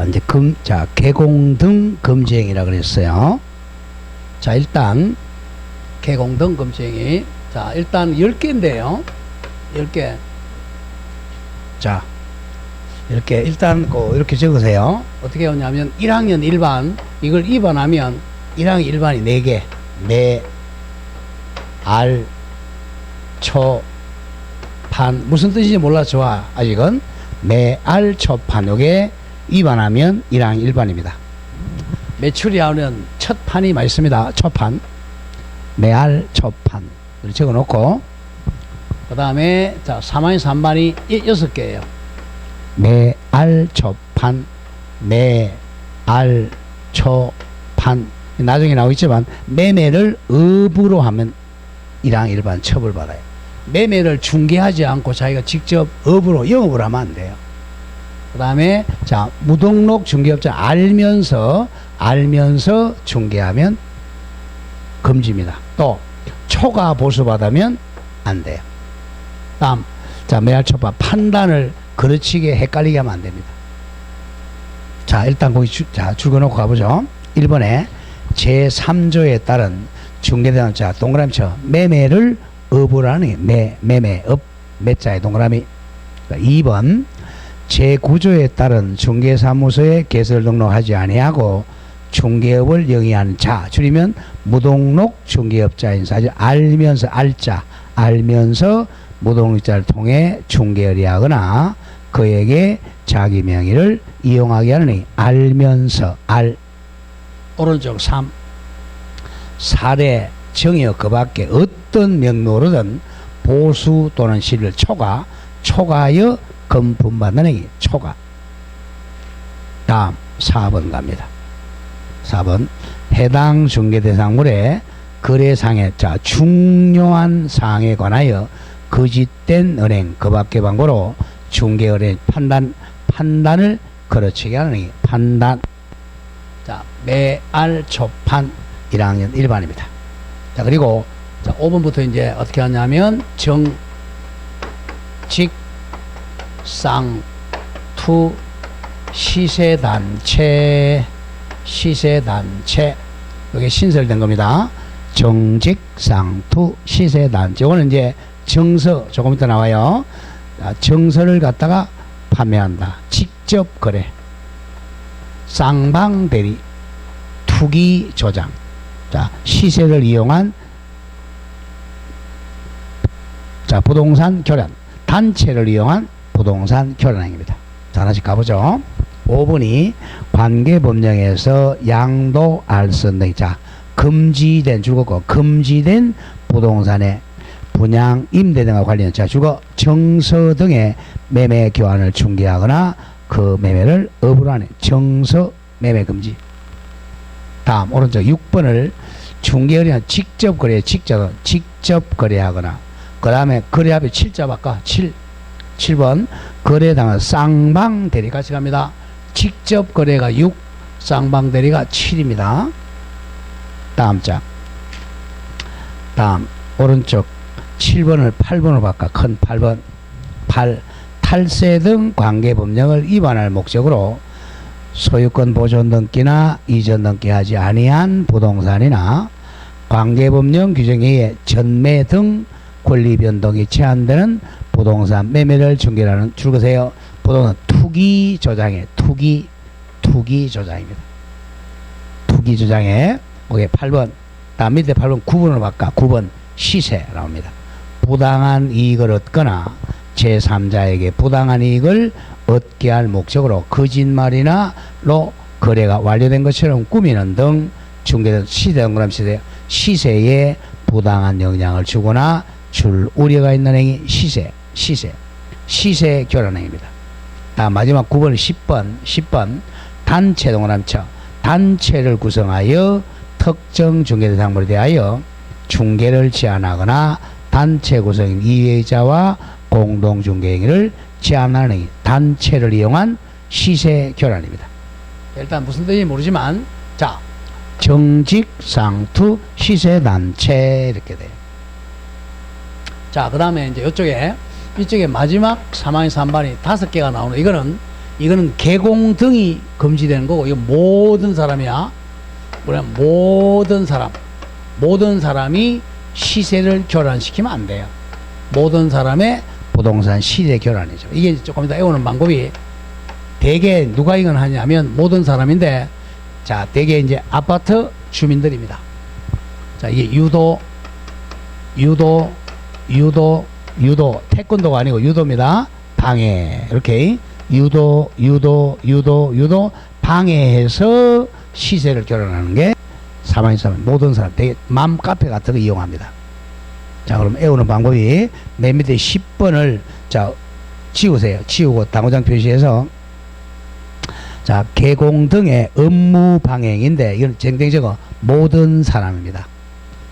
이제 개공등 금지행위라 그랬어요. 자, 일단 개공등 금지행위. 자, 일단 10개인데요. 10개. 자, 이렇게 일단 이렇게 적으세요. 어떻게 하냐면 1학년 1반 이걸 2반하면 1학년 1반이 4개. 매, 알, 초, 판. 무슨 뜻인지 몰라 좋아. 아직은 매, 알, 초, 판. 요게 2반하면 1학년 1반입니다. 매출이하면 첫 판이 맛있습니다. 초판. 매, 알, 초, 판. 이렇게 적어놓고 그 다음에 자 3학년 3반이 6개예요. 매, 알, 초, 판. 매, 알, 초, 판. 나중에 나오겠지만 매매를 업으로 하면 1학년 1반 처벌받아요. 매매를 중개하지 않고 자기가 직접 업으로 영업을 하면 안 돼요. 그 다음에 자 무등록 중개업자 알면서 중개하면 금지입니다. 또 초과 보수받으면 안 돼요. 다음 자 매알초파 판단을 그르치게 헷갈리게 하면 안 됩니다. 자 일단 거기 줄거놓고 가보죠. 1번에 제3조에 따른 중개대상 자 동그라미 쳐 매매를 업을 하는 매매업 매자의 동그라미. 2번 제9조에 따른 중개사무소에 개설 등록하지 아니하고 중개업을 영위하는 자 줄이면 무등록 중개업자인 사실 알면서 무등록자를 통해 중개를 하거나 그에게 자기 명의를 이용하게 하느니 알면서 오른쪽 3 사례 정의어 그 밖에 어떤 명목으로든 보수 또는 실을 초과하여 금품받는 행위 초과. 다음 4번 갑니다. 4번 해당 중개대상물의 거래상의 자 중요한 사항에 관하여 거짓된 은행 그 밖의 방법으로 중개의뢰 판단을 거르치게 하는 행위 판단. 자 매알 초판 1학년 1반입니다. 자 그리고 자 5번부터 이제 어떻게 하냐면 정직 쌍투 시세단체 이게 신설된 겁니다. 정직 쌍투 시세단체 이거는 이제 정서 조금 이따 나와요. 자, 정서를 갖다가 판매한다. 직접 거래 쌍방대리 투기 조장. 자 시세를 이용한 자 부동산 교란 단체를 이용한 부동산 교란행위입니다. 자 하나씩 가보죠. 5번이 관계법령에서 양도 알선 등 자 금지된 줄거고 금지된 부동산의 분양 임대 등과 관련 자 주거 정서 등의 매매 교환을 중개하거나 그 매매를 업으로 하는 정서 매매 금지. 다음 오른쪽 6번을 중개거래는 직접 거래하거나 그 다음에 거래 앞에 7자 바꿔 7번 거래당한 쌍방대리 같이 갑니다. 직접 거래가 6 쌍방대리가 7입니다. 다음 오른쪽 7번을 8번으로 바꿔 큰 8번 8 탈세 등 관계법령을 위반할 목적으로 소유권 보존 등기나 이전 등기하지 아니한 부동산이나 관계법령 규정에 의해 전매 등 권리 변동이 제한되는 부동산 매매를 중개하는 줄거세요. 부동산 투기 조장에 투기 조장입니다. 투기 조장에 오케이 8번 다음 밑에 8번 9번으로 바꿔 9번 시세 나옵니다. 부당한 이익을 얻거나 제3자에게 부당한 이익을 얻게 할 목적으로 거짓말이나로 거래가 완료된 것처럼 꾸미는 등 중개된 시세 동그라미 시세에 부당한 영향을 주거나 줄 우려가 있는 행위 시세 교란행위입니다. 다음 마지막 9번 10번 단체 동그라미 쳐 단체를 구성하여 특정 중개대상물에 대하여 중개를 제한하거나 단체 구성인 이해자와 공동중개행위를 제한하는 행위 단체를 이용한 시세 교란입니다. 일단 무슨 뜻인지 모르지만 자 정직상투 시세단체 이렇게 돼요. 자 그 다음에 이제 이쪽에 마지막 3학년 3반이 5개가 나오는 이거는 이거는 계공 등이 금지되는 거고, 이거 모든 사람이야. 뭐냐, 모든 사람이 시세를 교란시키면 안 돼요. 모든 사람의 부동산 시세 교란이죠. 이게 조금 이따 외우는 방법이, 대개 누가 이건 하냐면 모든 사람인데, 자, 대개 이제 아파트 주민들입니다. 자, 이게 유도, 태권도가 아니고 유도입니다. 방해. 이렇게 유도, 방해해서 시세를 교란하는 게 사망사람, 모든 사람, 되게 맘카페 같은 거 이용합니다. 자, 그럼 외우는 방법이 맨 밑에 10번을 자 지우세요. 지우고 당구장 표시해서, 자, 계공 등의 업무 방해인데, 이건 쟁쟁 적어 모든 사람입니다.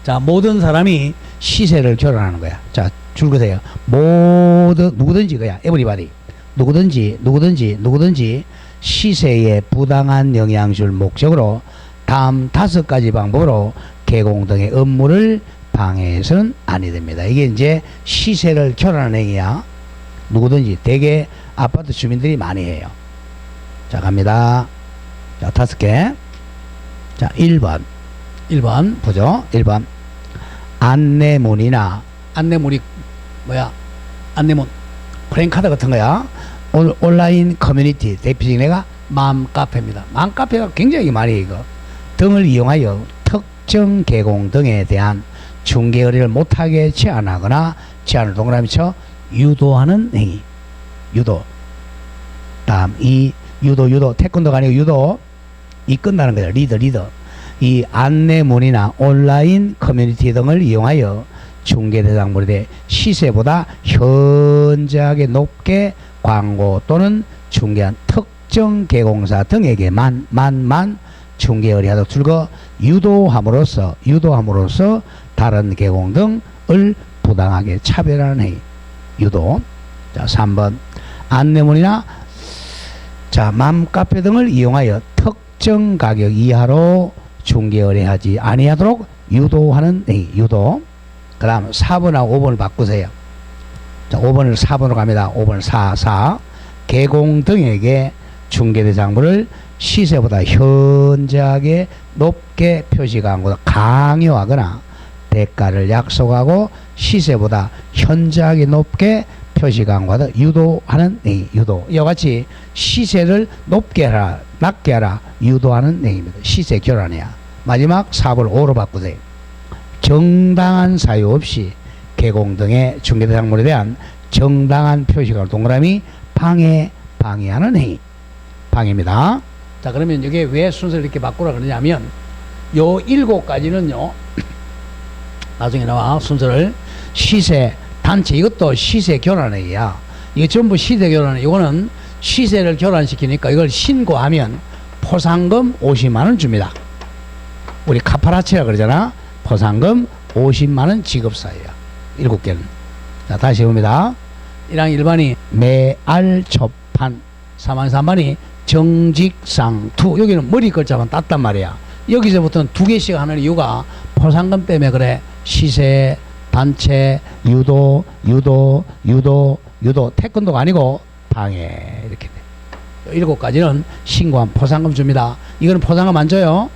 자, 모든 사람이 시세를 교란하는 거야. 자, 줄 그세요. 모든, 누구든지 그야, 에브리바디, 누구든지 시세에 부당한 영향을 줄 목적으로 다음 5가지 방법으로 계공 등의 업무를 방해해서는 아니 됩니다. 이게 이제 시세를 교란하는 행위야. 누구든지, 대개 아파트 주민들이 많이 해요. 자, 갑니다. 자, 5개. 자, 1번 보죠. 1번. 안내문이 뭐야? 안내문. 프랭카드 같은 거야. 온라인 커뮤니티 대표적인 애가 맘카페입니다. 맘카페가 굉장히 많이 이거 등을 이용하여 특정 계공 등에 대한 중개 의뢰를 못하게 제한하거나 제한을 동그라미 쳐 유도하는 행위. 유도. 다음 이 유도 태권도가 아니고 유도. 이 끝나는 거죠. 리더. 이 안내문이나 온라인 커뮤니티 등을 이용하여 중개 대상물에 대해 시세보다 현저하게 높게 광고 또는 중개한 특정 계공사 등에게만 중개 의뢰하도록 줄거 유도함으로써 다른 계공 등을 부당하게 차별하는 행위. 유도. 자, 3번. 안내문이나 자, 맘카페 등을 이용하여 특정 가격 이하로 중개 의뢰하지 아니하도록 유도하는 행위. 유도. 그 다음 4번하고 5번을 바꾸세요. 자, 5번을 4번으로 갑니다. 5번 4. 계공 등에게 중개대상물을 시세보다 현저하게 높게 표시 광고를 강요하거나 대가를 약속하고 시세보다 현저하게 높게 표시 광고를 유도하는 행위. 유도. 이와 같이 시세를 높게 하라, 낮게 하라 유도하는 행위입니다. 시세 교란이야. 마지막 4번을 5로 바꾸세요. 정당한 사유 없이 계공 등의 중개대상물에 대한 정당한 표시가 동그라미 방해하는 행위. 방해입니다. 자, 그러면 이게 왜 순서를 이렇게 바꾸라 그러냐면 요 7가지는요 나중에 나와 순서를 시세 단체 이것도 시세 교란행위야. 이게 전부 시세 교란. 이거는 시세를 교란시키니까 이걸 신고하면 포상금 50만원 줍니다. 우리 카파라치라 그러잖아. 포상금 50만원 지급사유야. 7개는. 자, 다시 봅니다. 1항 1반이 매알 초판, 3항 3반이 정직상투. 여기는 머리 글자만 땄단 말이야. 여기서부터는 2개씩 하는 이유가 포상금 때문에 그래. 시세, 단체, 유도, 태권도가 아니고 방해. 이렇게 돼. 7가지는 신고한 포상금 줍니다. 이거는 포상금 안 줘요.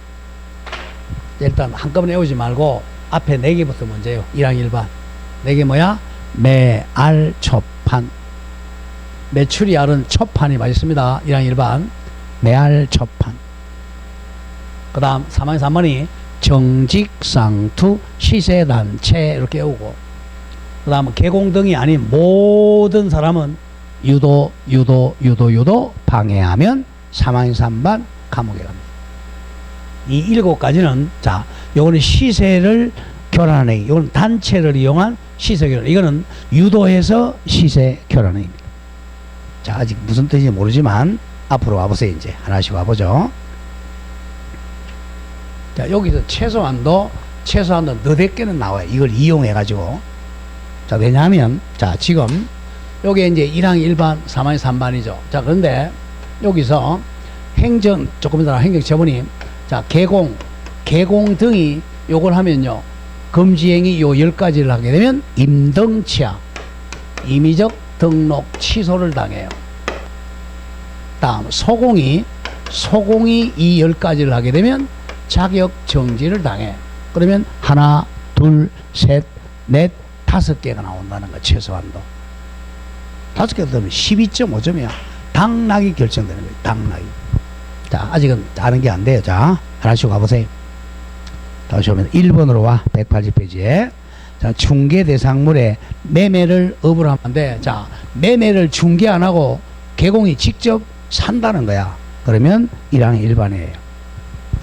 일단 한꺼번에 외우지 말고 앞에 4개부터 먼저요. 1항 1반. 4개 뭐야? 매알 초판. 매출이 알은 초판이 맛있습니다. 1항 1반. 매알 초판. 그 다음 3항 3반이 정직상투 시세단체 이렇게 외우고, 그 다음 계공 등이 아닌 모든 사람은 유도 방해하면 3항 3반 감옥에 갑니다. 이 7가지는 자, 요거는 시세를 교란하는 행위, 요거는 단체를 이용한 시세 교란, 이거는 유도해서 시세 교란행위입니다. 자, 아직 무슨 뜻인지 모르지만 앞으로 와보세요. 이제 하나씩 와보죠. 자, 여기서 최소한도 4개는 나와요. 이걸 이용해 가지고. 자, 왜냐하면 자, 지금 요게 이제 1항 1반 3항 3반이죠. 자, 그런데 여기서 행정, 조금 이따 행정 처분이 자, 계공 등이 요걸 하면요 금지행위 요 10가지를 하게 되면 임등치하, 임의적 등록 취소를 당해요. 다음 소공이 이 10가지를 하게 되면 자격 정지를 당해. 그러면 하나, 둘, 셋, 넷, 5개가 나온다는 거 최소한도. 5개 되면 12.5점이야. 당락이 결정되는 거예요. 당락이. 자, 아직은 아는 게 안 돼요. 자, 하나씩 가보세요. 다시 오면 1번으로 와. 180페이지에. 자, 중개 대상물에 매매를 업을 하면 돼. 자, 매매를 중개 안 하고 개공이 직접 산다는 거야. 그러면 1항 1번이에요.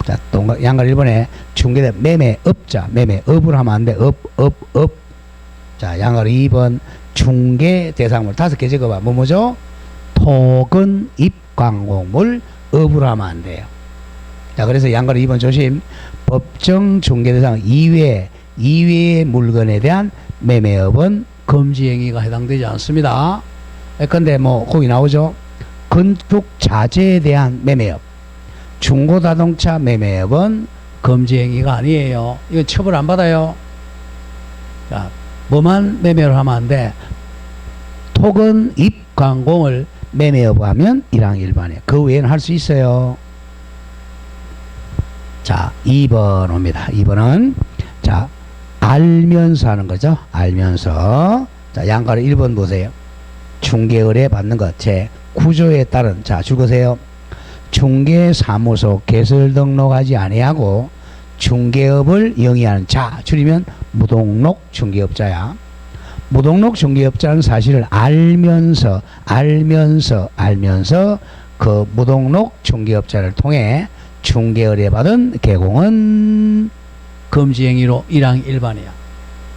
자, 양갈 1번에 중개대 매매업자, 매매업을 하면 안 돼. 업. 자, 양갈 2번 중개 대상물 5개 적어봐. 뭐죠? 토건, 입광공물, 업을 하면 안 돼요. 자, 그래서 양갈 2번 조심. 법정 중개 대상 이외의 물건에 대한 매매업은 금지 행위가 해당되지 않습니다. 근데 뭐 거기 나오죠. 건축 자재에 대한 매매업, 중고자동차 매매업은 금지 행위가 아니에요. 이건 처벌 안 받아요. 자, 뭐만 매매를 하면 안 돼? 토건, 입광공을 매매업하면 1항 1번이에요. 그 외에는 할 수 있어요. 자, 2번 옵니다. 2번은 자, 알면서 하는 거죠. 알면서. 자, 양가로 1번 보세요. 중개의뢰 받는 것. 제 구조에 따른, 자, 줄거세요. 중개사무소 개설 등록하지 아니하고 중개업을 영위하는 자, 줄이면 무등록 중개업자야. 무등록 중개업자는 사실을 알면서 그 무등록 중개업자를 통해 중개의뢰 받은 개공은 금지 행위로 1항 1번이야.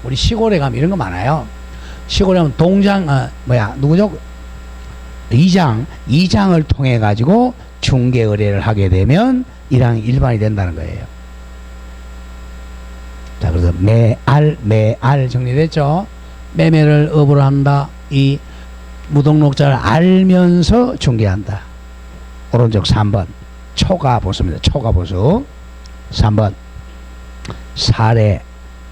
우리 시골에 가면 이런 거 많아요. 시골에 가면 동장, 누구죠? 이장을 통해 가지고 중개 의뢰를 하게 되면 1항 1번이 된다는 거예요. 자, 그래서 매알 정리됐죠? 매매를 업으로 한다. 이 무등록자를 알면서 중개한다. 오른쪽 3번. 초과보수입니다. 초과보수. 3번. 사례,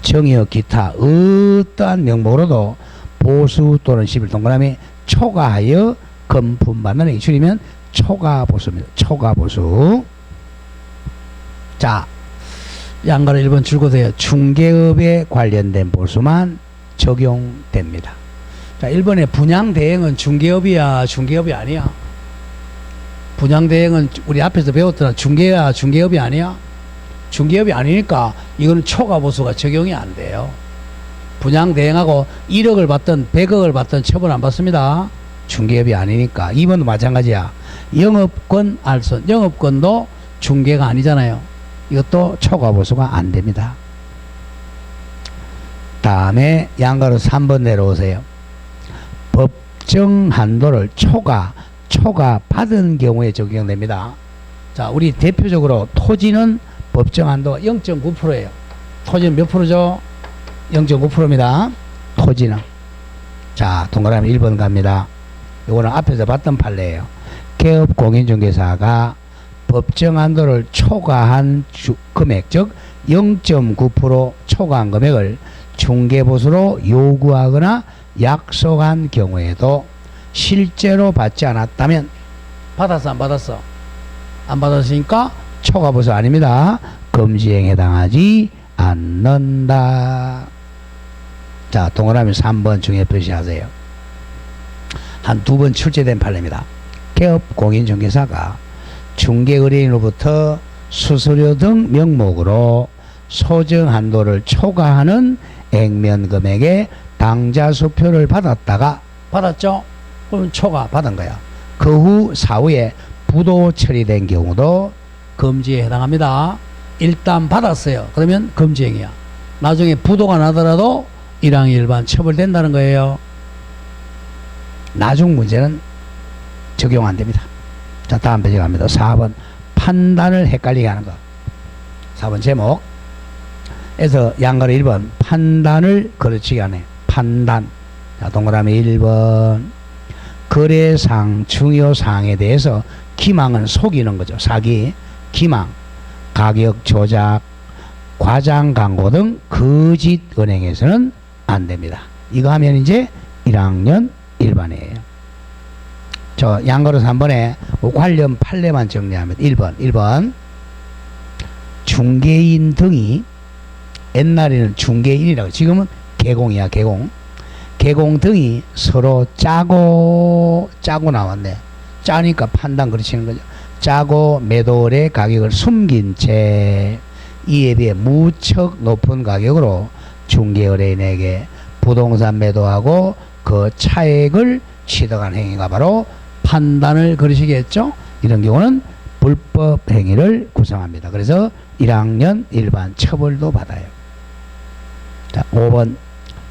정의역 기타 어떠한 명목으로도 보수 또는 시bil 동그라미 초과하여 금품받는 행위 줄이면 초과보수입니다. 초과보수. 자, 양가로 1번 줄거세요. 중개업에 관련된 보수만 적용됩니다. 자, 1번에 분양대행은 중개업이야, 중개업이 아니야? 분양대행은 우리 앞에서 배웠던 중개야, 중개업이 아니야? 중개업이 아니니까 이거는 초과보수가 적용이 안 돼요. 분양대행하고 1억을 받든 100억을 받든 처벌 안 받습니다. 중개업이 아니니까. 2번도 마찬가지야. 영업권 알선, 영업권도 중개가 아니잖아요. 이것도 초과보수가 안 됩니다. 다음에 양가로 3번 내려오세요. 법정 한도를 초과 받은 경우에 적용됩니다. 자, 우리 대표적으로 토지는 법정 한도가 0.9%예요. 토지는 몇 프로죠? 0.9%입니다. 토지는. 자, 동그라미 1번 갑니다. 이거는 앞에서 봤던 판례예요. 개업 공인중개사가 법정 한도를 초과한 금액, 즉 0.9% 초과한 금액을 중개보수로 요구하거나 약속한 경우에도 실제로 받지 않았다면 받았어, 안 받았어? 안 받았으니까 초과보수 아닙니다. 금지행위에 해당하지 않는다. 자, 동그라미 3번 중에 표시하세요. 한 2번 출제된 판례입니다. 개업 공인중개사가 중개의뢰인으로부터 수수료 등 명목으로 소정 한도를 초과하는 액면 금액의 당좌 수표를 받았죠? 그럼 초과 받은 거야. 그 후 사후에 부도 처리된 경우도 금지에 해당합니다. 일단 받았어요. 그러면 금지행위야. 나중에 부도가 나더라도 1항 1반 처벌된다는 거예요. 나중 문제는 적용 안 됩니다. 자, 다음 페이지 갑니다. 4번. 판단을 헷갈리게 하는 거. 4번 제목. 에서 양가로 1번. 판단을 거르치게 하네. 판단. 자, 동그라미 1번. 거래상, 중요사항에 대해서 기망은 속이는 거죠. 사기, 기망, 가격 조작, 과장 광고 등 거짓 은행에서는 안 됩니다. 이거 하면 이제 1학년 1반이에요. 저 양거로 3번에 관련 판례만 정리하면 1번 중개인 등이 옛날에는 중개인이라고 지금은 개공이야 개공 등이 서로 짜고 나왔네. 짜니까 판단 그르치는 거죠. 짜고 매도의 가격을 숨긴 채 이에 비해 무척 높은 가격으로 중개의뢰인에게 부동산 매도하고 그 차액을 취득한 행위가 바로 판단을 그르시겠죠. 이런 경우는 불법 행위를 구성합니다. 그래서 1학년 일반 처벌도 받아요. 자, 5번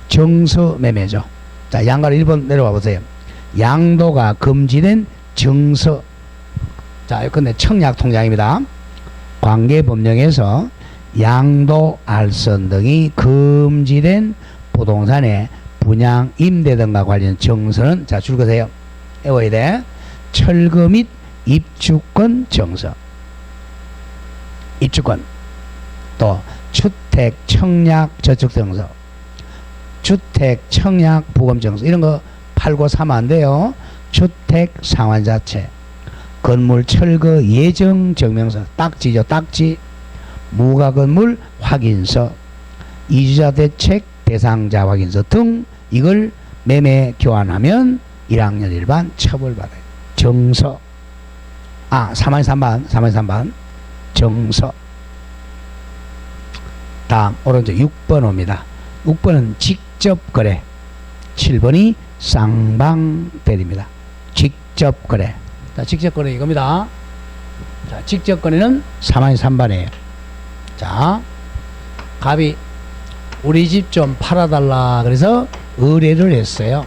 정서 매매죠. 자, 양가로 1번 내려와 보세요. 양도가 금지된 정서. 자, 근데 청약 통장입니다. 관계법령에서 양도, 알선 등이 금지된 부동산의 분양, 임대 등과 관련 정서는 자, 줄거세요. 외워야 돼. 철거 및 입주권 정서. 입주권. 또 주택, 청약, 저축 정서. 주택, 청약, 부검 정서. 이런 거 팔고 사면 안 돼요. 주택 상환 자체. 건물 철거 예정 증명서. 딱지죠, 딱지. 무가 건물 확인서. 이주자 대책 대상자 확인서 등 이걸 매매 교환하면 1학년 일반 처벌받아요. 정서. 3번 정서. 다음 오른쪽 6번 옵니다. 6번은 직접 거래. 7번이 쌍방대리입니다. 직접 거래. 자, 직접 거래 이겁니다. 자, 직접 거래는 3번이에요. 자, 갑이 우리 집 좀 팔아달라 그래서 의뢰를 했어요.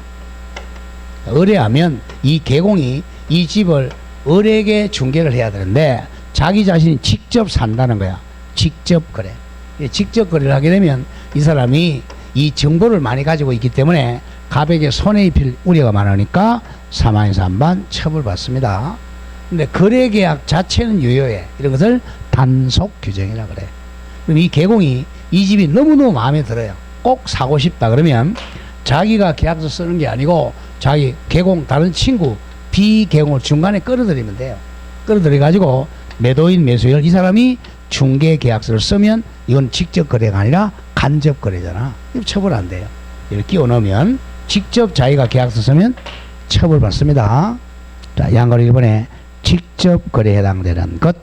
의뢰하면 이 개공이 이 집을 을에게 중개를 해야 되는데 자기 자신이 직접 산다는 거야. 직접 거래. 직접 거래를 하게 되면 이 사람이 이 정보를 많이 가지고 있기 때문에 갑에게 손해 입힐 우려가 많으니까 3반 처벌받습니다. 근데 거래계약 자체는 유효해. 이런 것을 단속 규정이라 그래. 그럼 이 개공이 이 집이 너무너무 마음에 들어요. 꼭 사고 싶다 그러면 자기가 계약서 쓰는 게 아니고 자기 개공 다른 친구 비개공을 중간에 끌어들이면 돼요. 끌어들여 가지고 매도인 매수인 이 사람이 중개 계약서를 쓰면 이건 직접 거래가 아니라 간접 거래잖아. 처벌 안 돼요. 이렇게 끼워 넣으면 직접 자기가 계약서 쓰면 처벌받습니다. 자, 양거래 1번에 직접 거래에 해당되는 것.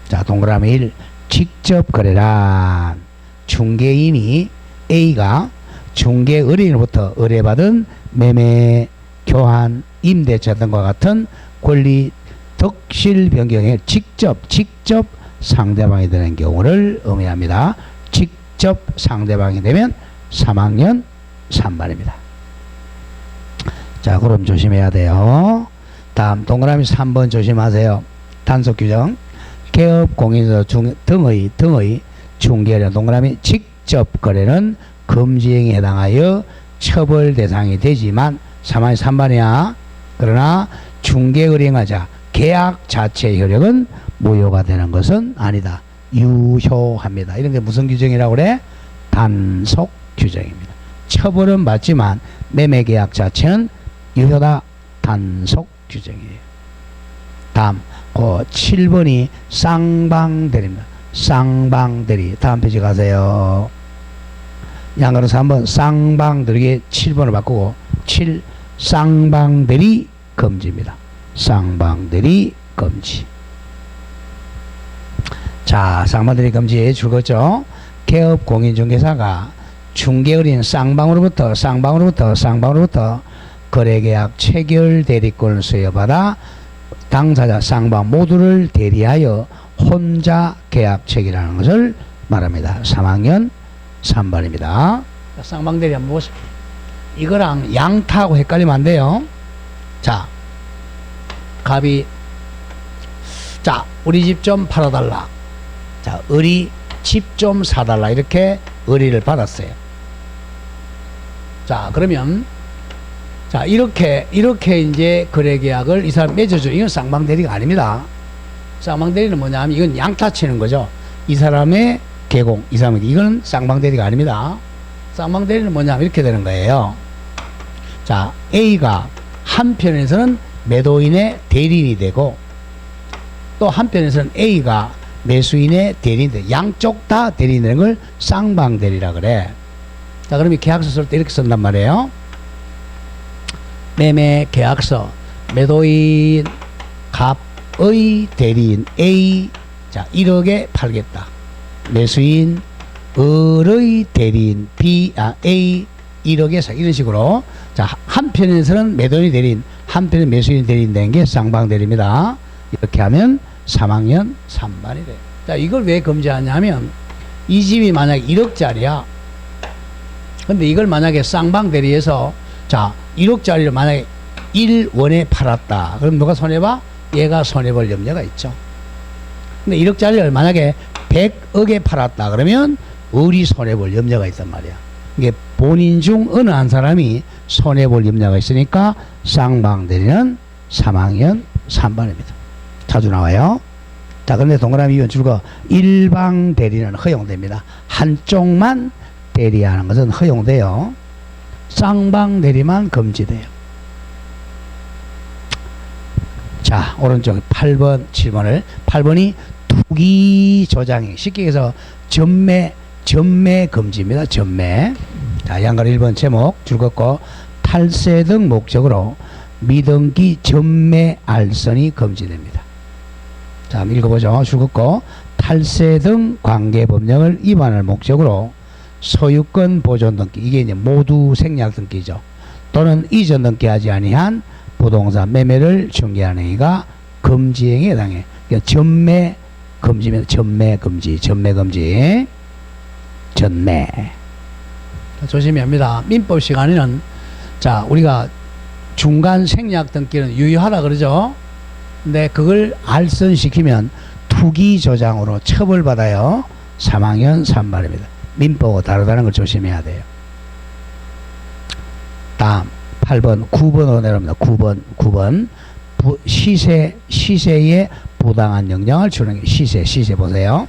자, 동그라미 1 직접 거래란 중개인이 A가 중개 의뢰인으로부터 의뢰받은 매매, 교환, 임대차 등과 같은 권리 덕실 변경에 직접 상대방이 되는 경우를 의미합니다. 직접 상대방이 되면 3학년 3반입니다. 자, 그럼 조심해야 돼요. 다음 동그라미 3번 조심하세요. 단속 규정. 개업 공인서 등의 중개련 동그라미 직접 거래는 금지행위에 해당하여 처벌 대상이 되지만 3반이야. 그러나 중개의뢰인하자 계약 자체의 효력은 무효가 되는 것은 아니다. 유효합니다. 이런 게 무슨 규정이라고 그래? 단속 규정입니다. 처벌은 받지만 매매계약 자체는 유효다. 단속 규정이에요. 다음 7번이 쌍방대리입니다. 쌍방대리. 다음 페이지 가세요. 양가로 3번 쌍방대리에 7번을 바꾸고 7 쌍방대리 금지입니다. 쌍방대리 금지. 자, 쌍방대리 금지에 줄거죠. 개업 공인중개사가 중개의뢰인 쌍방으로부터 거래계약 체결 대리권을 수여받아 당사자 쌍방 모두를 대리하여 혼자 계약 체결하는 것을 말합니다. 3학년 3반입니다. 쌍방대리 한번 보시죠. 이거랑 양타하고 헷갈리면 안 돼요. 자, 갑이 자, 우리 집 좀 팔아달라. 자, 을이 집 좀 사달라. 이렇게 의뢰를 받았어요. 자, 그러면 자, 이렇게 이제 거래계약을 이 사람 맺어줘. 이건 쌍방대리가 아닙니다. 쌍방대리는 뭐냐 하면 이건 양타 치는 거죠. 이 사람의 개공, 이 사람에게. 이건 쌍방대리가 아닙니다. 쌍방대리는 뭐냐 하면 이렇게 되는 거예요. 자, A가 한편에서는 매도인의 대리인이 되고, 또 한편에서는 A가 매수인의 대리인이 돼. 양쪽 다 대리인 되는 걸 쌍방대리라 그래. 자, 그러면 계약서 쓸 때 이렇게 쓴단 말이에요. 매매 계약서, 매도인 갑의 대리인 A, 자 1억에 팔겠다. 매수인 을의 대리인 A 1억에 사. 이런 식으로. 자, 한편에서는 매도인이 대리인, 한편에 매수인이 대리인 된 게 쌍방대리입니다. 이렇게 하면 3학년 3반이 돼요. 자, 이걸 왜 금지하냐면, 이 집이 만약에 1억짜리야. 근데 이걸 만약에 쌍방대리에서, 자 1억짜리를 만약에 1원에 팔았다. 그럼 누가 손해봐? 얘가 손해볼 염려가 있죠. 근데 1억짜리를 만약에 100억에 팔았다. 그러면 을이 손해볼 염려가 있단 말이야. 이게 본인 중 어느 한 사람이 손해볼 염려가 있으니까 쌍방대리는 3학년 3반입니다. 자주 나와요. 자, 그런데 동그라미 이은 줄거 일방대리는 허용됩니다. 한쪽만 대리하는 것은 허용돼요. 쌍방대리만 금지돼요. 자, 오른쪽 8번, 7번을 8번이 투기 조장이, 쉽게 해서 전매 금지입니다. 전매. 자, 양가 1번 제목 줄 긋고 탈세 등 목적으로 미등기 전매 알선이 금지됩니다. 자, 한번 읽어보죠. 줄 긋고 탈세 등 관계법령을 위반할 목적으로 소유권 보존 등기, 이게 이제 모두 생략 등기죠. 또는 이전 등기하지 아니한 부동산 매매를 중개하는 행위가 금지행위에 해당해. 그러니까 전매 금지면 전매 금지. 조심해야 합니다. 민법 시간에는, 자, 우리가 중간 생략 등기는 유효하다 그러죠. 근데 그걸 알선시키면 투기 조장으로 처벌받아요. 3학년 3반입니다. 민법하고 다르다는 걸 조심해야 돼요. 다음 8번, 9번으로 내려옵니다. 9번 시세에 부당한 영향을 주는 게 시세 보세요.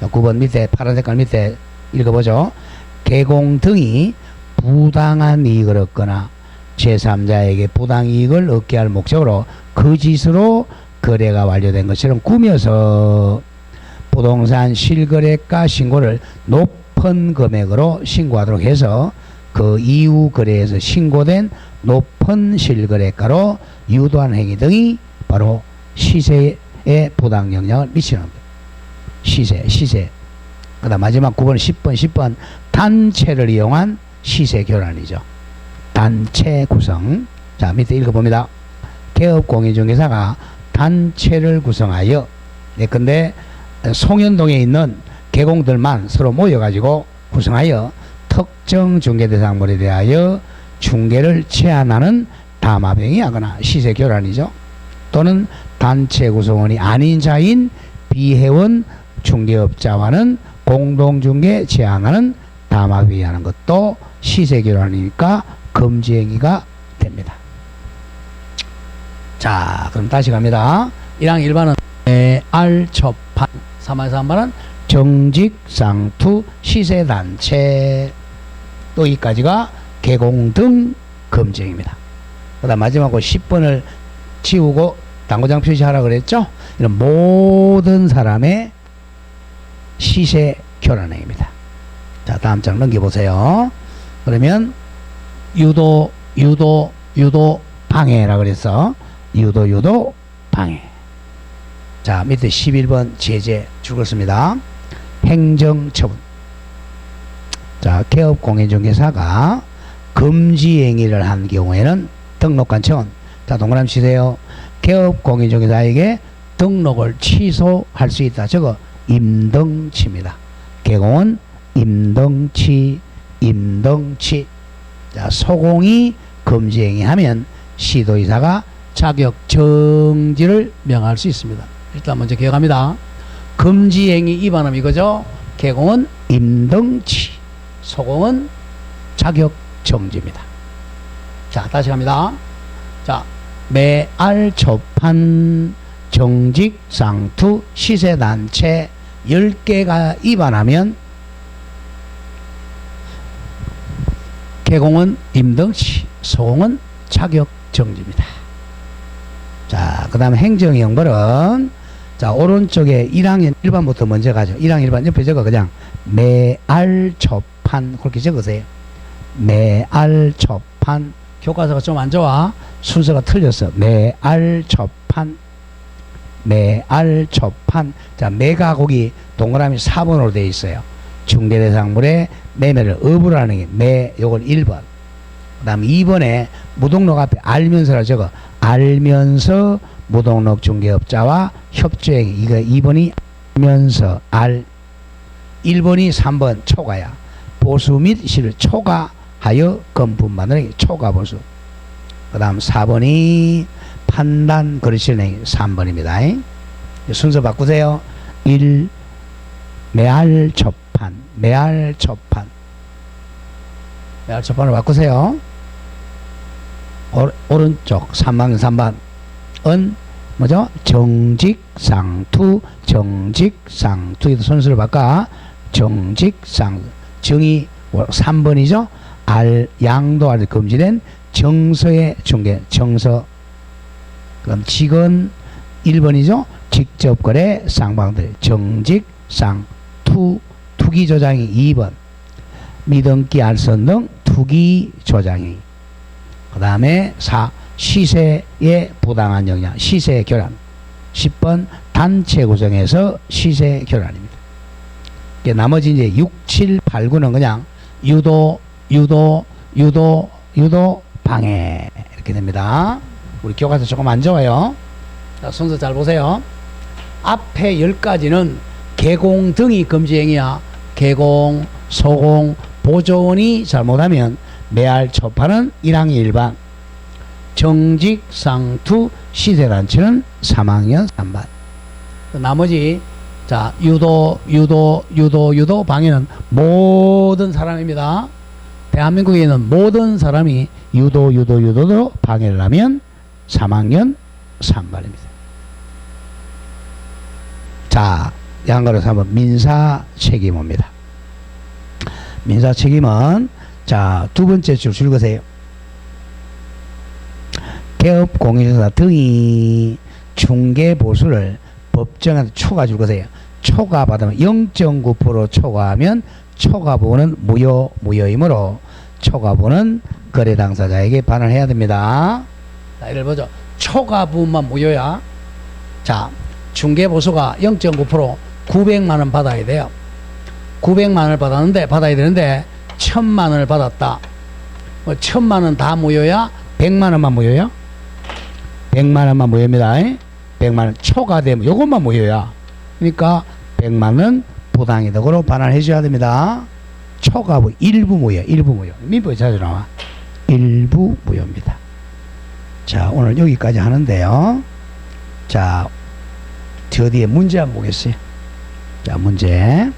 9번 밑에 파란 색깔 밑에 읽어보죠. 개공 등이 부당한 이익을 얻거나 제3자에게 부당이익을 얻게 할 목적으로 거짓으로 거래가 완료된 것처럼 꾸며서 부동산 실거래가 신고를 높은 금액으로 신고하도록 해서 그 이후 거래에서 신고된 높은 실거래가로 유도한 행위 등이 바로 시세에 부당 영향을 미치는 겁니다. 시세. 그 다음 마지막 9번 10번 단체를 이용한 시세 교란이죠. 단체 구성. 자, 밑에 읽어봅니다. 개업공인중개사가 단체를 구성하여, 근데 송현동에 있는 개공들만 서로 모여가지고 구성하여 특정 중개대상물에 대하여 중개를 제한하는 담합행위 하거나 시세 교란이죠. 또는 단체 구성원이 아닌 자인 비회원 중개업자와는 공동중개 제한하는 담합행위 하는 것도 시세 교란이니까 금지행위가 됩니다. 자, 그럼 다시 갑니다. 1항 1반은 알초판, 3항 3반은 정직상투 시세단체, 또 이까지가 개공 등 금지행위입니다. 그 다음 마지막으로 10번을 지우고 당구장 표시하라 그랬죠? 이런 모든 사람의 시세 교란행위입니다. 자, 다음 장 넘겨보세요. 그러면 유도 방해라 그랬어. 유도 방해. 자, 밑에 11번 제재 죽었습니다. 행정처분. 자, 개업공인중개사가 금지행위를 한 경우에는 등록관청은, 자, 동그라미 치세요. 개업공인중개사에게 등록을 취소할 수 있다. 저거 임등치입니다. 개공은 임등치. 자, 소공이 금지행위하면 시도이사가 자격정지를 명할 수 있습니다. 일단 먼저 기억합니다. 금지행위 위반하면 이거죠. 개공은 임등치, 소공은 자격정지입니다. 자, 다시 갑니다. 자, 매알초판, 정직상투, 시세단체 10개가 위반하면 개공은 임등치, 소공은 자격정지입니다. 자, 그 다음에 행정형벌은 자, 오른쪽에 1학년 1반부터 먼저 가죠. 1학년 1반 옆에 적어 그냥 매알초판 그렇게 적으세요. 매알초판. 교과서가 좀 안 좋아. 순서가 틀렸어. 매알초판. 매알초판. 자, 매가곡이 동그라미 4번으로 되어 있어요. 중개대상물에 매매를 업으로 하는 게 매, 요걸 1번. 그 다음 2번에 무등록 앞에 알면서라 적어. 알면서 무등록 중개업자와 협조행. 이거 2번이 알면서 알. 1번이 3번 초과야. 보수 및 실 초과하여 건분만을 초과보수. 그 다음 4번이 판단 거래실행 3번입니다. 순서 바꾸세요. 1. 매알초판. 매알초판. 매알초판을 바꾸세요. 오른쪽 3학년 3번 은 뭐죠? 정직상투. 정직상투. 순서를 바꿔. 정직상. 정이 3번이죠. 알 양도할 금지된 정서의 중개. 정서. 그럼 직은 1번이죠. 직접거래 쌍방들. 정직상투. 투기조장이 2번. 미등기 알선 등 투기조장이. 그 다음에 4. 시세의 부당한 영향. 시세 교란. 10번 단체 구성에서 시세 교란입니다. 나머지 이제 6, 7, 8, 9는 그냥 유도 방해 이렇게 됩니다. 우리 교과서 조금 안 좋아요. 자, 순서 잘 보세요. 앞에 10가지는 개공 등이 금지행위야. 개공, 소공, 보조원이 잘못하면 매알초판은 1학년 1반, 정직상투 시세단체는 3학년 3반. 나머지 자, 유도 방해는 모든 사람입니다. 대한민국에 있는 모든 사람이 유도로 방해를 하면 3학년 3반입니다. 자, 양가로 3번 민사 책임입니다. 민사 책임은 자, 두 번째 줄 읽으세요. 개업 공인중개사 등이 중개 보수를 법정한테 초과 줄 거세요. 초과 받으면 0.9% 초과하면 초과분은 무효이므로 초과분은 거래 당사자에게 반환해야 됩니다. 자, 예를 보죠. 초과분만 무효야. 자, 중개보수가 0.9% 900만 원 받아야 돼요. 900만 원을 받아야 되는데 1000만 원을 받았다. 뭐 1000만 원 다 무효야? 100만 원만 무효야? 100만 원만 무효입니다. 100만 원 초과되면 요것만 무효야. 그러니까 100만 원 부당이득으로 반환해 줘야 됩니다. 초과부 일부 무효. 일부 무효. 민법에 자주 나와. 일부 무효입니다. 자, 오늘 여기까지 하는데요. 자, 저 뒤에 문제 한번 보겠어요. 자, 문제.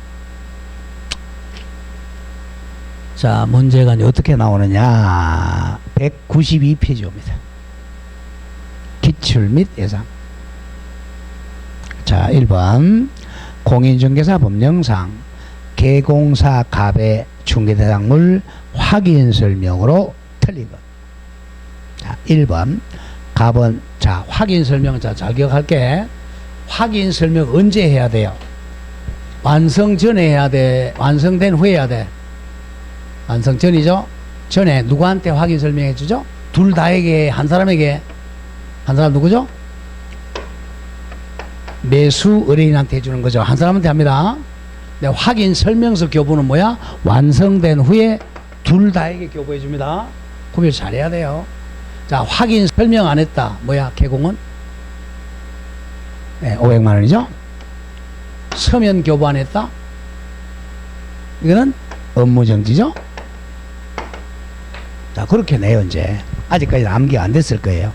자, 문제가 어떻게 나오느냐. 192페이지입니다. 기출 및 예상. 자, 1번 공인중개사 법령상 개공사 갑의 중개대상물 확인 설명으로 틀린 것. 자, 1번 갑은 자, 확인 설명. 자, 잘 기억할게. 확인 설명 언제 해야 돼요? 완성 전에 해야 돼? 완성된 후에 해야 돼? 완성 전이죠? 전에 누구한테 확인 설명해 주죠? 둘 다에게, 한 사람에게. 한 사람 누구죠? 매수 의뢰인한테 해주는 거죠. 한 사람한테 합니다. 네, 확인 설명서 교부는 뭐야? 완성된 후에 둘 다에게 교부해 줍니다. 구별 잘해야 돼요. 자, 확인 설명 안 했다. 뭐야? 개공은? 네, 500만 원이죠. 서면 교부 안 했다. 이거는 업무정지죠. 자, 그렇게 내요. 이제 아직까지 암기가 안 됐을 거예요.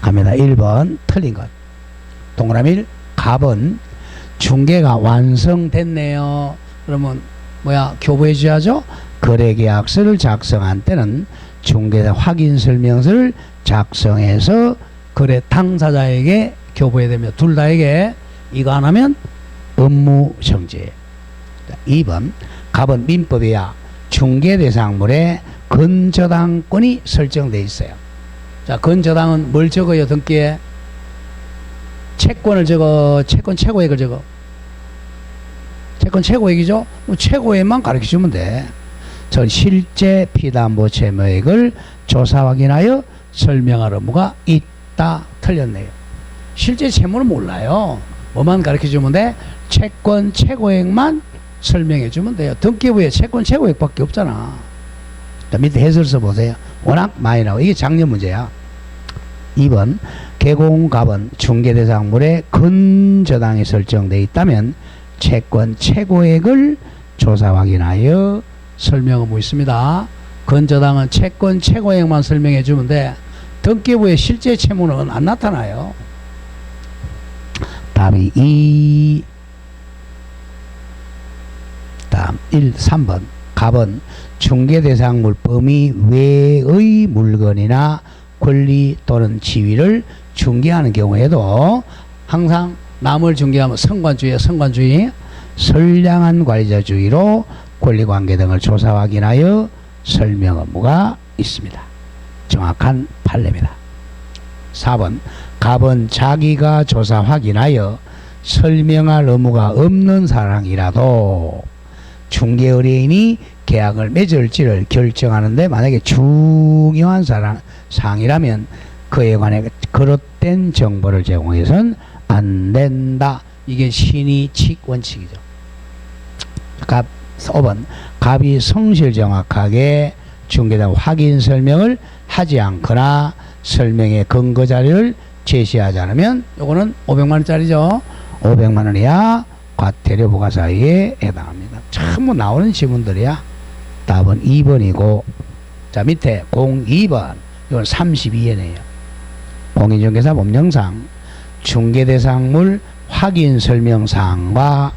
갑니다. 1번 틀린 것. 동그라미 1. 갑은 중개가 완성됐네요. 그러면 뭐야? 교부해 줘야죠. 거래계약서를 작성한 때는 중개사 확인설명서를 작성해서 거래 당사자에게 교부해야 됩니다. 둘 다에게. 이거 안 하면 업무정지. 2번 갑은 민법이야 중개대상물에 건저당권이 설정되어 있어요. 자, 건저당은 뭘 적어요? 등기에 채권을 적어. 채권 최고액을 적어. 채권 최고액이죠? 최고액만 가르쳐 주면 돼. 전 실제 피담보 채무액을 조사 확인하여 설명할 의무가 있다. 틀렸네요. 실제 채무는 몰라요. 뭐만 가르쳐 주면 돼? 채권 최고액만 설명해 주면 돼요. 등기부에 채권 최고액밖에 없잖아. 자, 밑에 해설서 보세요. 워낙 많이 나와. 이게 작년 문제야. 2번 개공갑은 중개대상물에 근저당이 설정되어 있다면 채권 최고액을 조사 확인하여 설명 의무 있습니다. 근저당은 채권 최고액만 설명해 주면 돼. 등기부에 실제 채무는 안 나타나요. 답이 2. 다음 3번 갑은 중개대상물 범위 외의 물건이나 권리 또는 지위를 중개하는 경우에도 항상 남을 중개하면 성관주의, 선량한 관리자주의로 권리관계 등을 조사 확인하여 설명 의무가 있습니다. 정확한 판례입니다. 4번 갑은 자기가 조사 확인하여 설명할 의무가 없는 사항이라도 중개 의뢰인이 계약을 맺을지를 결정하는데 만약에 중요한 사항이라면 그에 관해 그릇된 정보를 제공해서는 안 된다. 이게 신의칙 원칙이죠. 5번 갑이 성실 정확하게 중개당 확인 설명을 하지 않거나 설명의 근거 자료를 제시하지 않으면 요거는 500만원짜리죠. 500만원이야 과태료 부과 사유에 해당합니다. 전부 나오는 지문들이야. 답은 2번이고 자 밑에 02번 이건 32회네요. 공인중개사 법령상 중개대상물 확인 설명사항과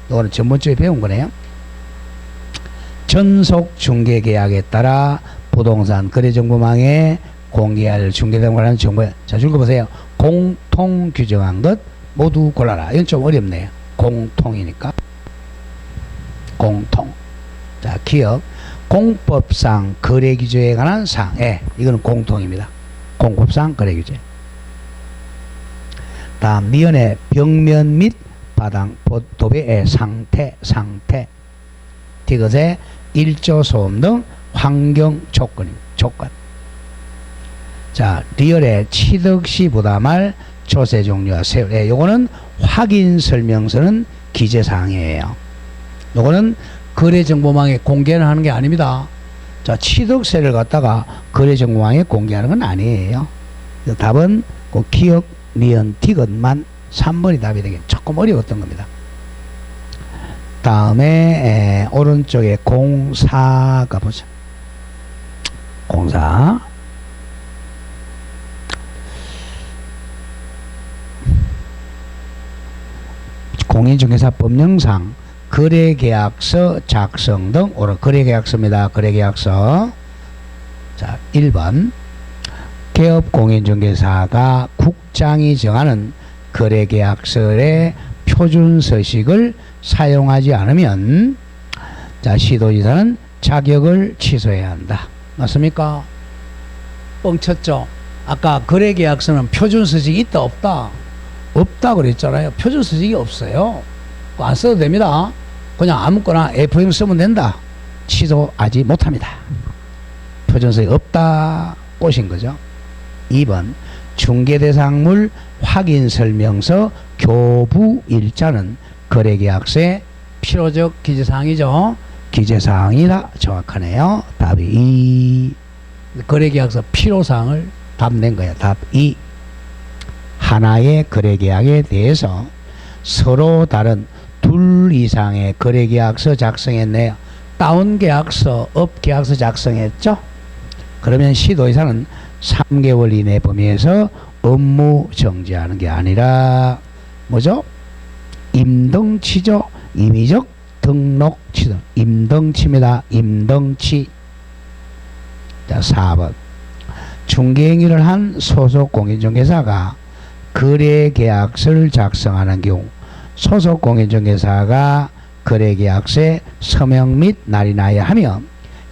이거는 전번주에 배운 거네요. 전속 중개계약에 따라 부동산 거래정보망에 공개할 중개대상물 관련 정보. 자 읽어보세요. 공통 규정한 것 모두 골라라. 이건 좀 어렵네요. 공통이니까 공통. 자 기억 공법상 거래규제에 관한 사항. 이거는 공통입니다. 공법상 거래규제. 다음 미연의 벽면 및 바닥 도배의 상태 디귿의 일조 소음 등 환경 조건. 자 리얼의 취득 시 부담할 조세 종류와 세율. 요거는 확인 설명서는 기재사항이에요. 요거는 거래정보망에 공개를 하는 게 아닙니다. 자 취득세를 갖다가 거래정보망에 공개하는 건 아니에요. 답은 그 기억 니은 디귿만 3번이 답이 되긴 조금 어려웠던 겁니다. 다음에 오른쪽에 04가 보자. 04 공인중개사 법령상 거래계약서 작성 등 거래계약서입니다. 거래계약서. 자 1번 개업공인중개사가 국장이 정하는 거래계약서의 표준서식을 사용하지 않으면 자 시도지사는 자격을 취소해야 한다. 맞습니까? 뻥쳤죠? 아까 거래계약서는 표준서식이 있다 없다? 없다 그랬잖아요. 표준서식이 없어요. 안 써도 됩니다. 그냥 아무거나 F0 쓰면 된다. 취소하지 못합니다. 표준서식이 없다 꼬신 거죠. 2번 중개대상물 확인설명서 교부 일자는 거래계약서의 필요적 기재사항이죠. 기재사항이다. 정확하네요. 답이 2. 거래계약서 필요사항을 답 낸 거야. 답 2. 하나의 거래계약에 대해서 서로 다른 둘 이상의 거래계약서 작성했네요. 다운계약서, 업계약서 작성했죠. 그러면 시도의사는 3개월 이내 범위에서 업무 정지하는 게 아니라 뭐죠? 임등치죠. 임의적 등록취 등. 임등치입니다. 임등치. 자 4번 중개행위를 한 소속 공인중개사가 거래계약서를 작성하는 경우 소속 공인중개사가 거래계약서에 서명 및 날인하여 하면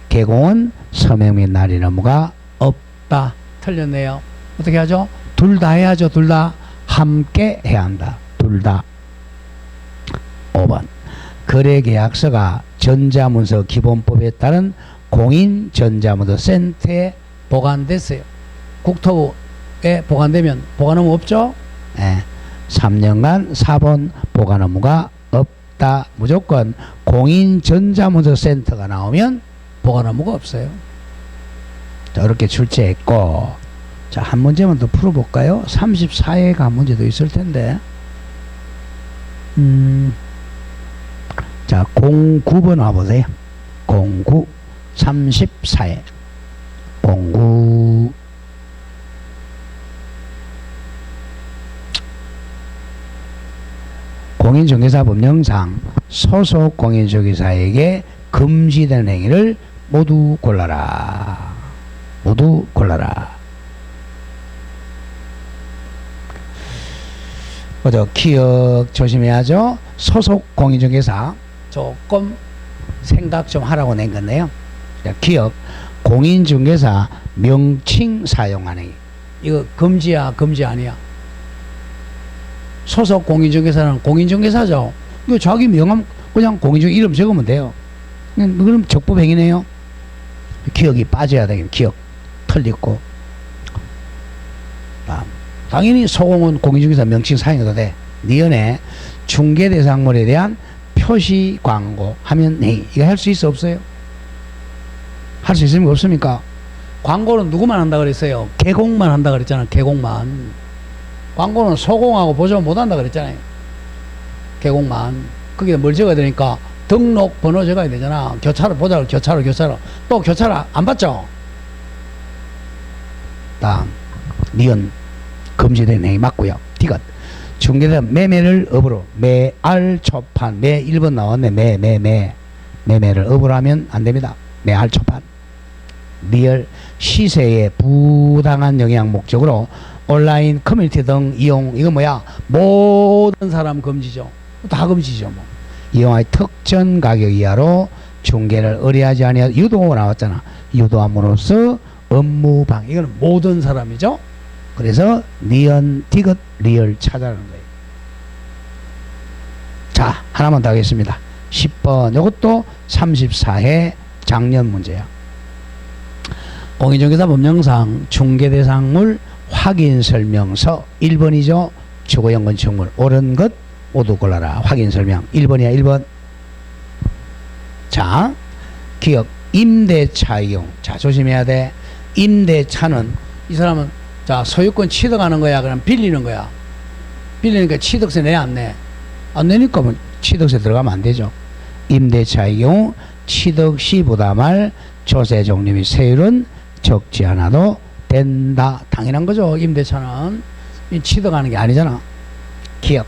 개공은 서명 및 날인 의무가 없다. 틀렸네요. 어떻게 하죠? 둘 다 해야죠. 둘 다. 함께 해야 한다. 둘 다. 5번 거래계약서가 전자문서 기본법에 따른 공인전자문서 센터에 보관됐어요. 국토부에 보관되면 보관 의무 없죠? 네. 3년간 4번 보관 의무가 없다. 무조건 공인전자문서 센터가 나오면 보관 의무가 없어요. 자, 이렇게 출제했고, 자, 한 문제만 더 풀어볼까요? 34회가 한 문제 더 있을 텐데. 자, 09번 와보세요. 09, 34회. 09. 공인중개사 법령상 소속 공인중개사에게 금지되는 행위를 모두 골라라. 모두 골라라. 먼저 기억 조심해야죠. 소속 공인중개사 조금 생각 좀 하라고 낸 건데요. 기억 공인중개사 명칭 사용하는 행위. 이거 금지야 금지 아니야? 소속 공인중개사는 공인중개사죠. 이거 자기 명함 그냥 공인중개사 이름 적으면 돼요. 그럼 적법행위네요. 기억이 빠져야 되겠네. 기억 틀리고. 당연히 소공은 공인중개사 명칭 사용해도 돼. 니은에 중개대상물에 대한 표시 광고 하면 네. 이거 할 수 있어 없어요? 할 수 있습니까 없습니까? 광고는 누구만 한다 그랬어요? 개공만 한다 그랬잖아. 개공만. 광고는 소공하고 보조 못 한다 그랬잖아요. 개공만. 거기에 뭘 적어야 되니까 등록번호 적어야 되잖아. 교차로 보자. 교차로. 또 교차로 안 받죠? 다음 니은 금지된 행위 맞고요. 디귿 중개사 매매를 업으로 매알 초판 매 1번 나왔네. 매매를 업으로 하면 안 됩니다. 매알 초판. 리얼 시세에 부당한 영향 목적으로 온라인 커뮤니티 등 이용. 이거 뭐야? 모든 사람 금지죠. 다 금지죠. 뭐. 이용할 특정 가격 이하로 중개를 의뢰하지 아니하 유도가 나왔잖아. 유도함으로써 업무 방. 이거는 모든 사람이죠. 그래서 니은 디귿 리얼 찾아라는 거예요. 자, 하나만 더 하겠습니다. 10번. 이것도 34회 작년 문제야. 공인중개사 법령상 중개대상물 확인설명서 1번이죠. 주거연건축물 옳은 것 모두 골라라. 확인설명 1번이야. 1번. 자, 기억 임대차 이용. 자, 조심해야 돼. 임대차는 이 사람은 자 소유권 취득하는 거야 그럼 빌리는 거야. 빌리니까 취득세 내 안 내? 안 내니까 뭐 취득세 들어가면 안 되죠. 임대차의 경우 취득 시 부담할 조세 종류 및 세율은 적지 않아도 된다. 당연한 거죠. 임대차는 취득하는 게 아니잖아. 기억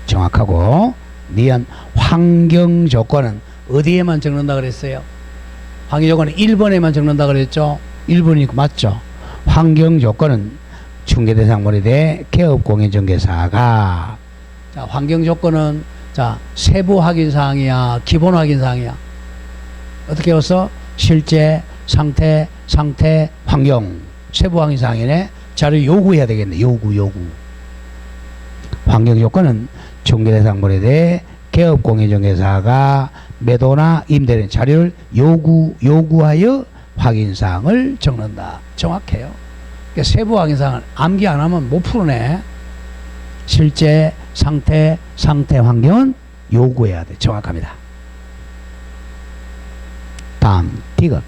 정확하고. 니은 환경 조건은 어디에만 적는다 그랬어요? 환경 조건은 1번에만 적는다 그랬죠. 1번이니까 맞죠. 환경 조건은 중개대상물에 대해 개업공인중개사가 자 환경 조건은 자 세부 확인 사항이야 기본 확인 사항이야. 어떻게 해서 실제 상태 환경 세부 확인 사항이네. 자료 요구해야 되겠네. 요구. 환경 조건은 중개대상물에 대해 개업공인중개사가 매도나 임대된 자료를 요구하여 확인사항을 적는다. 정확해요. 그러니까 세부 확인사항을 암기 안 하면 못 푸르네. 실제 상태 환경은 요구해야 돼. 정확합니다. 다음 디귿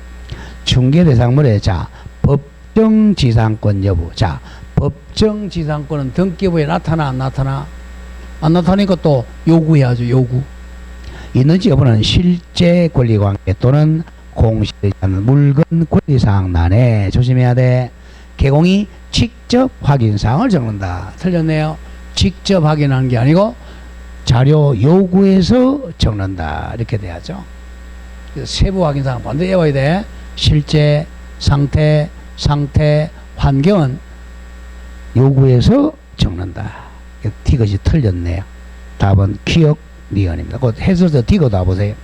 중개대상물의 자 법정지상권 여부. 자 법정지상권은 등기부에 나타나 안 나타나? 안 나타나니까 또 요구해야죠. 요구. 있는지 여부는 실제 권리관계 또는 공시되지 않는 물건 권리사항란에 조심해야 돼. 개공이 직접 확인사항을 적는다. 틀렸네요. 직접 확인하는 게 아니고 자료 요구해서 적는다. 이렇게 돼야죠. 그래서 세부 확인사항 반드시 외워야 돼. 실제, 상태, 환경은 요구해서 적는다. 디귿이 틀렸네요. 답은 기억 니은입니다. 곧 해설서 디귿 와보세요.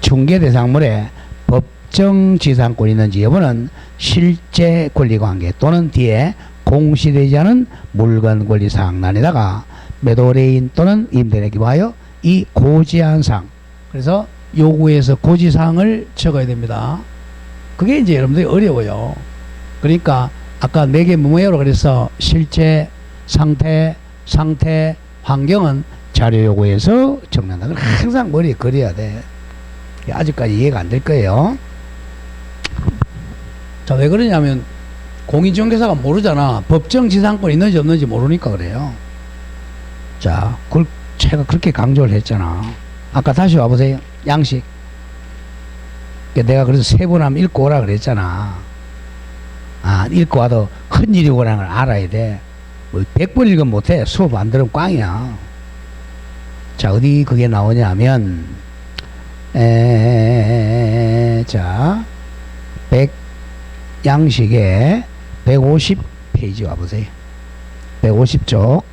중개대상물에 법정지상권이 있는지 여부는 실제 권리관계 또는 뒤에 공시되지 않은 물건 권리 사항란에다가 매도레인 또는 임대인에게 뭐하여 이 고지한 사항. 그래서 요구에서 고지사항을 적어야 됩니다. 그게 이제 여러분들이 어려워요. 그러니까 아까 4개 뭐예요? 그래서 실제, 상태, 환경은 자료 요구에서 적는다. 항상 머리에 그려야 돼. 아직까지 이해가 안 될 거예요. 자, 왜 그러냐면 공인중개사가 모르잖아. 법정지상권 있는지 없는지 모르니까 그래요. 자, 그걸 제가 그렇게 강조를 했잖아. 아까 다시 와보세요. 양식. 내가 그래서 3번 하면 읽고 오라 그랬잖아. 아, 읽고 와도 큰일이고라는 걸 알아야 돼. 뭐 100번 읽으면 못해. 수업 안 들으면 꽝이야. 자, 어디 그게 나오냐면 자, 100 양식에 150페이지 와보세요. 150쪽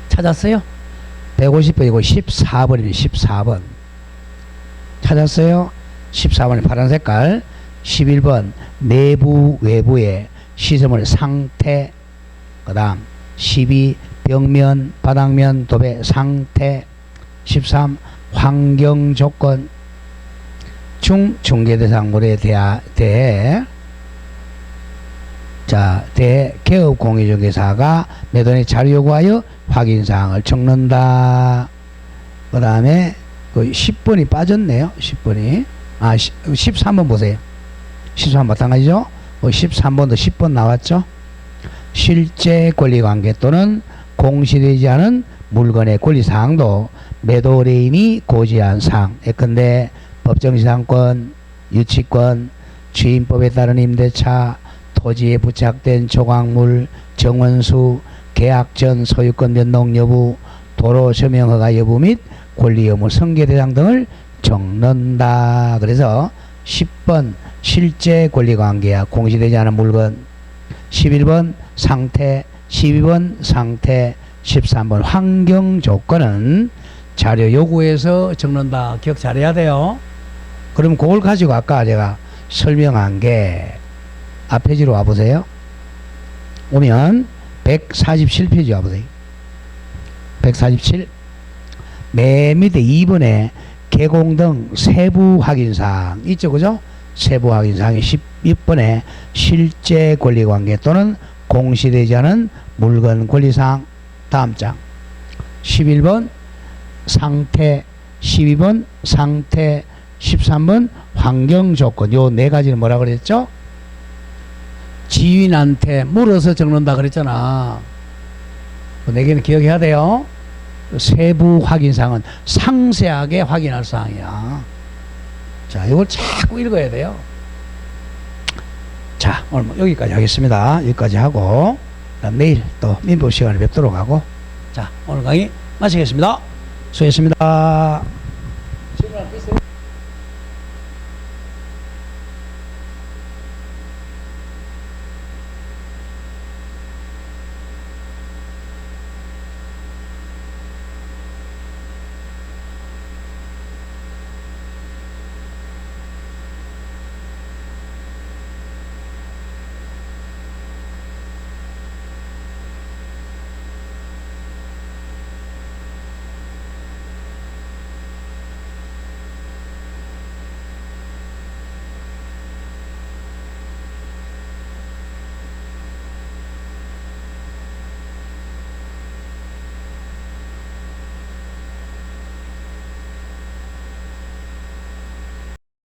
찾았어요? 150번이고 14번이면 14번 찾았어요? 14번이 파란 색깔. 11번 내부 외부의 시설물 상태. 그 다음 12 벽면 바닥면 도배 상태. 13 환경 조건 중 중개대상물에 대해 자, 개업 공인중개사가 매도인의 자료 요구하여 확인사항을 적는다. 그 다음에 그 10번이 빠졌네요. 10번이. 13번 보세요. 13번 마찬가지죠. 13번도 10번 나왔죠. 실제 권리관계 또는 공시되지 않은 물건의 권리사항도 매도레인이 고지한 사항. 예컨대 법정지상권, 유치권, 주인법에 따른 임대차, 토지에 부착된 조각물, 정원수, 계약 전 소유권 변동 여부, 도로 서명 허가 여부 및 권리 의무 승계 대상 등을 적는다. 그래서 10번 실제 권리 관계야 공시되지 않은 물건, 11번 상태, 12번 상태, 13번 환경 조건은 자료 요구에서 적는다. 기억 잘해야 돼요. 그럼 그걸 가지고 아까 제가 설명한 게 앞 페이지로 와보세요. 오면 147페이지 와보세요. 147 맨 밑에 2번에 개공 등 세부 확인사항 있죠, 그죠? 세부 확인사항이 16번에 실제 권리관계 또는 공시되지 않은 물건 권리사항. 다음 장 11번 상태, 12번 상태, 13번 환경조건. 요 4가지는 뭐라 그랬죠? 지인한테 물어서 적는다 그랬잖아. 그 4개는 기억해야 돼요. 세부 확인사항은 상세하게 확인할 사항이야. 자, 이걸 자꾸 읽어야 돼요. 자, 오늘 뭐 여기까지 하겠습니다. 여기까지 하고 내일 또 민법 시간을 뵙도록 하고, 자, 오늘 강의 마치겠습니다. 수고했습니다.